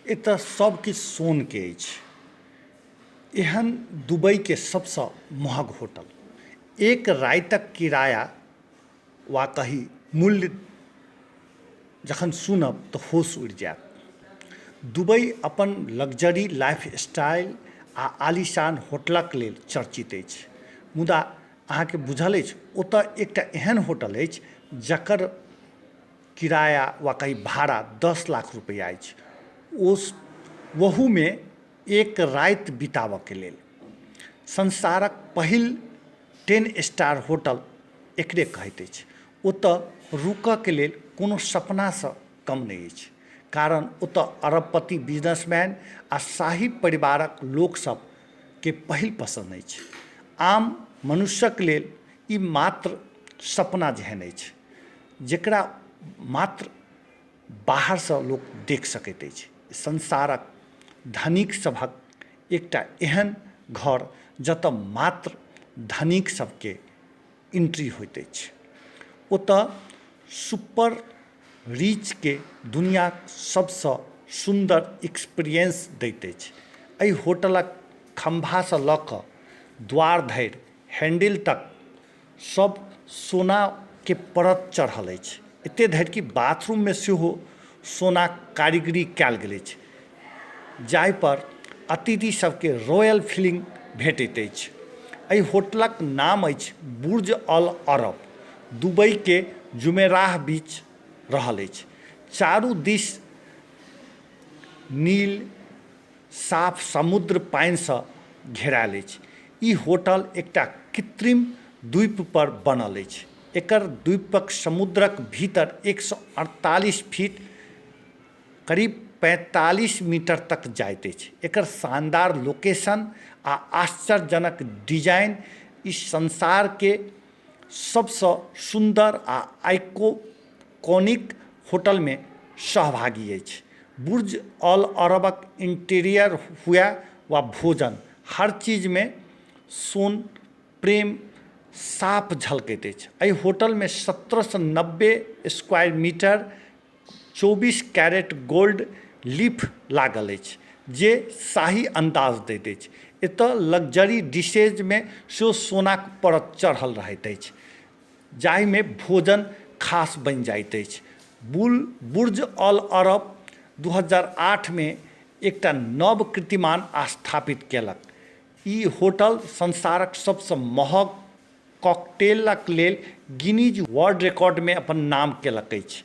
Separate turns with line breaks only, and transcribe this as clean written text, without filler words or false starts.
एतऽ सब किछु सोन के अछि। एहन दुबई के सबसँ महग होटल। एक रातिक किराया वा कही मूल्य जखन सुनब तऽ होश उड़ि जायत। दुबई अपन लग्जरी लाइफस्टाइल आ आलीशान होटलक लेल चर्चित अछि, मुदा अहाँके बुझल अछि ओतऽ एकटा एहन होटल अछि जकर किराया वा कही भाड़ा 10 लाख रुपैआ अछि, वहूमे एक राति बिताबऽके लेल। संसारक पहिल 10 स्टार होटल एकरे कहैत अछि। ओतऽ रुकऽके लेल कोनो सपनासँ कम नहि अछि, कारण ओतऽ अरबपति बिजनेसमैन आ शाही परिवारक लोकसभके पहिल पसन्द अछि। आम मनुष्यक लेल ई मात्र सपना जेहन अछि जेकरा मात्र बाहरसँ लोक देख सकैत अछि। संसारक धनिक सभक एकटा एहन घर जतऽ मात्र धनिक सबके एंट्री होइत अछि। ओतऽ सुपर रिचके दुनियाक सबसँ सुन्दर एक्सपीरियंस दैत अछि। एहि होटलक खम्भासँ लऽ कऽ द्वार धरि हैंडल तक सब सोनाके परत चढ़ल अछि। एते धरि कि बाथरूममे सेहो सोनाक कारीगरी कयल गेल अछि, जाहिपर अतिथि सबके रॉयल फीलिंग भेटैत अछि। एहि होटलक नाम अछि बुर्ज अल अरब। दुबईके जुमेराह बीच रहल अछि। चारू दिस नील साफ समुद्र पानिसँ घेरायल अछि। ई होटल एकटा कृत्रिम द्वीप पर बनल अछि। एकर द्वीपक समुद्रक भीतर 148 फीट करीब 45 मीटर तक जाइत अछि। एकर शानदार लोकेशन आ आश्चर्यजनक डिजाइन इस संसारके सबसँ सुन्दर आ आइकॉनिक होटलमे सहभागी अछि। बुर्ज अल अरबक इंटीरियर हुए वा भोजन, हर चीजमे सोन प्रेम साफ झलकैत अछि। एहि होटलमे 1790 square metre 24 carat gold leaf लागल अछि, जे शाही अंदाज दैत अछि। एतऽ लग्जरी डिशेजमे सेहो सोनाक परत चढ़ल रहैत अछि, जाहिमे भोजन खास बनि जाइत अछि। बुर्ज अल अरब 2008 मे एकटा नव कीर्तिमान स्थापित केलक। ई होटल संसारक सबसँ महग कॉकटेलक लेल गिनीज वर्ल्ड रिकॉर्डमे अपन नाम केलक अछि।